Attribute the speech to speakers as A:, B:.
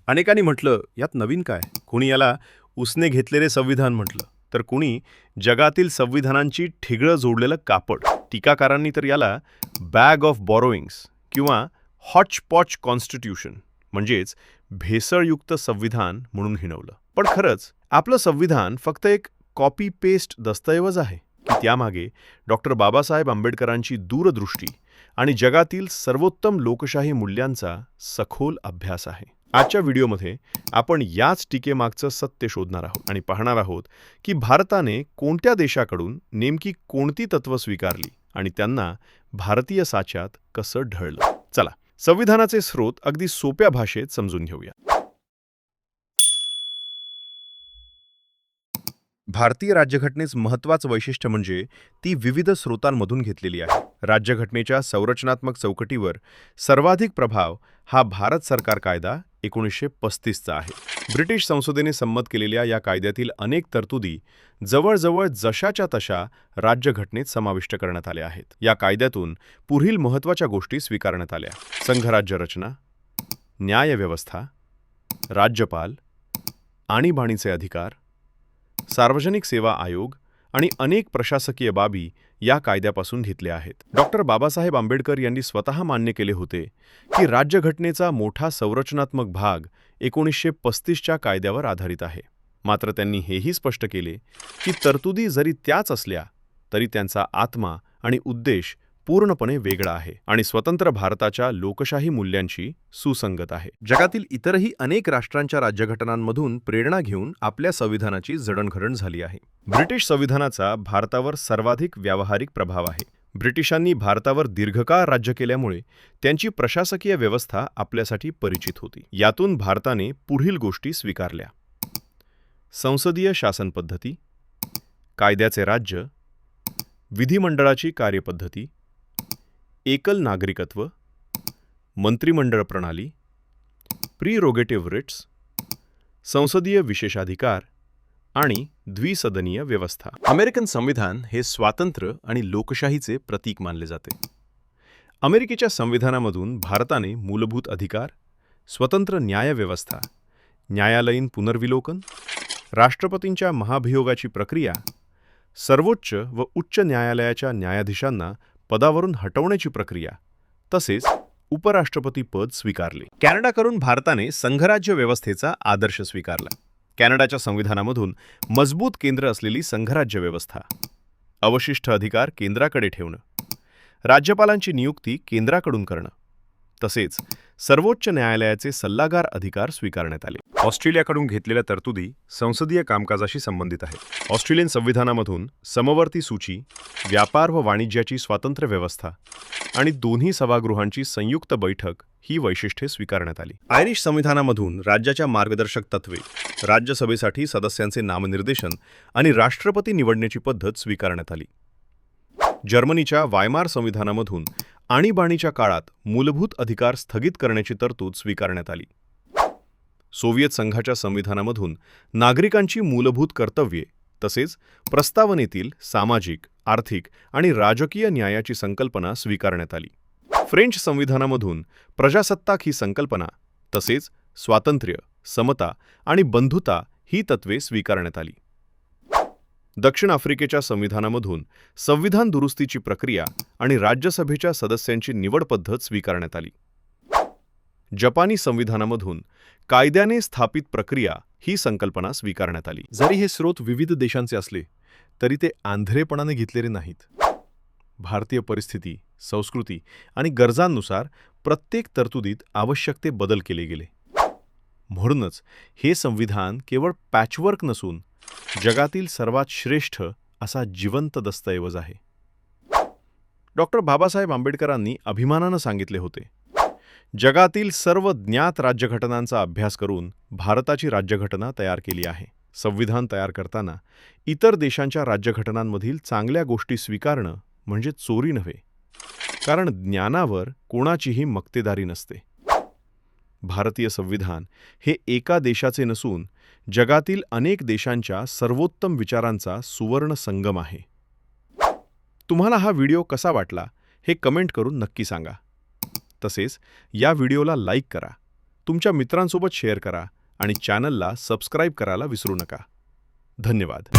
A: अनेकांनी म्हटलं, यात नवीन काय? कुणी याला उसने घेतलेले संविधान म्हटलं, तर कुणी जगातील संविधानांची ठिगळं जोडलेलं कापड. टीकाकारांनी तर याला बॅग ऑफ बॉरोइंग्स किंवा हॉचपॉच कॉन्स्टिट्यूशन म्हणजेच भेसळयुक्त संविधान म्हणून हिणवलं. पण खरंच आपलं संविधान फक्त एक कॉपी पेस्ट दस्तऐवज आहे की त्यामागे डॉक्टर बाबासाहेब आंबेडकरांची दूरदृष्टी आणि जगातील सर्वोत्तम लोकशाही मूल्यांचा सखोल अभ्यास आहे? आजच्या व्हिडिओमध्ये आपण याच टीकेमागचं सत्य शोधणार आहोत आणि पाहणार आहोत की भारताने कोणत्या देशाकडून नेमकी कोणती तत्त्व स्वीकारली आणि त्यांना भारतीय साच्यात कसं ढळलं. चला, संविधानाचे स्रोत अगदी सोप्या भाषेत समजून घेऊया. भारतीय राज्यघटनेचं महत्त्वाचं वैशिष्ट्य म्हणजे ती विविध स्रोतांमधून घेतलेली आहे. राज्यघटनेच्या संरचनात्मक चौकटीवर सर्वाधिक प्रभाव हा भारत सरकार कायदा 1935चा आहे. ब्रिटिश संसदेने संमत केलेल्या या कायद्यातील अनेक तरतुदी जवळजवळ जशाच्या तशा राज्यघटनेत समाविष्ट करण्यात आल्या आहेत. या कायद्यातून पुढील महत्त्वाच्या गोष्टी स्वीकारण्यात आल्या: संघराज्य रचना, न्यायव्यवस्था, राज्यपाल, आणीबाणीचे अधिकार, सार्वजनिक सेवा आयोग आणि अनेक प्रशासकीय बाबी या कायद्यापासून घेतल्या आहेत. डॉक्टर बाबासाहेब आंबेडकर यांनी स्वतः मान्य केले होते की राज्यघटनेचा मोठा संरचनात्मक भाग 1935च्या कायद्यावर आधारित आहे. मात्र त्यांनी हेही स्पष्ट केले की तरतुदी जरी त्याच असल्या तरी त्यांचा आत्मा आणि उद्देश पूर्णपणे वेगळा आहे आणि स्वतंत्र भारताच्या लोकशाही मूल्यांशी सुसंगत आहे. जगातील इतरही अनेक राष्ट्रांच्या राज्यघटनांमधून प्रेरणा घेऊन आपल्या संविधानाची जडणघडण झाली आहे. ब्रिटिश संविधानाचा भारतावर सर्वाधिक व्यावहारिक प्रभाव आहे. ब्रिटिशांनी भारतावर दीर्घकाळ राज्य केल्यामुळे त्यांची प्रशासकीय व्यवस्था आपल्यासाठी परिचित होती. यातून भारताने पुढील गोष्टी स्वीकारल्या: संसदीय शासन पद्धती, कायद्याचे राज्य, विधिमंडळाची कार्यपद्धती, एकल नागरिकत्व, मंत्रिमंडळ प्रणाली, प्रीरोगेटिव्ह रिट्स, संसदीय विशेषाधिकार आणि द्विसदनीय व्यवस्था. अमेरिकन संविधान हे स्वातंत्र्य आणि लोकशाहीचे प्रतीक मानले जाते. अमेरिकेच्या संविधानामधून भारताने मूलभूत अधिकार, स्वतंत्र न्यायव्यवस्था, न्यायालयीन पुनर्विलोकन, राष्ट्रपतींच्या महाभियोगाची प्रक्रिया, सर्वोच्च व उच्च न्यायालयाच्या न्यायाधीशांना पदावरून हटवण्याची प्रक्रिया, तसेच उपराष्ट्रपती पद स्वीकारले. कॅनडाकडून भारताने संघराज्य व्यवस्थेचा आदर्श स्वीकारला. कॅनडाच्या संविधानामधून मजबूत केंद्र असलेली संघराज्य व्यवस्था, अवशिष्ट अधिकार केंद्राकडे ठेवणं, राज्यपालांची नियुक्ती केंद्राकडून करणं, तसेच सर्वोच्च न्यायालयाचे सल्लागार अधिकार स्वीकारण्यात आले. ऑस्ट्रेलियाकडून घेतलेल्या तरतुदी संसदीय कामकाजाशी संबंधित आहेत. ऑस्ट्रेलियन संविधानामधून समवर्ती सूची, व्यापार व वाणिज्याची स्वातंत्र्य व्यवस्था आणि दोन्ही सभागृहांची संयुक्त बैठक ही वैशिष्ट्ये स्वीकारण्यात आली. आयरिश संविधानामधून राज्याच्या मार्गदर्शक तत्त्वे, राज्यसभेसाठी सदस्यांचे नामनिर्देशन आणि राष्ट्रपती निवडण्याची पद्धत स्वीकारण्यात आली. जर्मनीच्या वायमार संविधानामधून आणीबाणीच्या काळात मूलभूत अधिकार स्थगित करण्याची तरतूद स्वीकारण्यात आली. सोव्हिएत संघाच्या संविधानामधून नागरिकांची मूलभूत कर्तव्ये तसेच प्रस्तावनेतील सामाजिक, आर्थिक आणि राजकीय न्यायाची संकल्पना स्वीकारण्यात आली. फ्रेंच संविधानामधून प्रजासत्ताक ही संकल्पना तसेच स्वातंत्र्य, समता आणि बंधुता ही तत्त्वे स्वीकारण्यात आली. दक्षिण आफ्रिकेच्या संविधानामधून संविधान दुरुस्तीची प्रक्रिया आणि राज्यसभेच्या सदस्यांची निवड पद्धत स्वीकारण्यात आली. जपानी संविधानामधून कायद्याने स्थापित प्रक्रिया ही संकल्पना स्वीकारण्यात आली. जरी हे स्रोत विविध देशांचे असले तरी ते आंधळेपणाने घेतलेले नाहीत. भारतीय परिस्थिती, संस्कृती आणि गरजांनुसार प्रत्येक तरतुदीत आवश्यक ते बदल केले गेले. म्हणूनच हे संविधान केवळ पॅचवर्क नसून जगातील सर्वात श्रेष्ठ असा जिवंत दस्तऐवज आहे. डॉक्टर बाबासाहेब आंबेडकरांनी अभिमानानं सांगितले होते, जगातील सर्व ज्ञात राज्यघटनांचा अभ्यास करून भारताची राज्यघटना तयार केली आहे. संविधान तयार करताना इतर देशांच्या राज्यघटनांमधील चांगल्या गोष्टी स्वीकारणं म्हणजे चोरी नव्हे, कारण ज्ञानावर कोणाचीही मक्तेदारी नसते. भारतीय संविधान हे एका देशाचे नसून जगातील अनेक देशांच्या सर्वोत्तम विचारांचा सुवर्ण संगम आहे. तुम्हाला हा व्हिडिओ कसा वाटला हे कमेंट करून नक्की सांगा. तसेच या व्हिडिओला लाईक करा तुमच्या मित्रांसोबत शेअर करा आणि चॅनलला सबस्क्राईब करायला विसरू नका. धन्यवाद.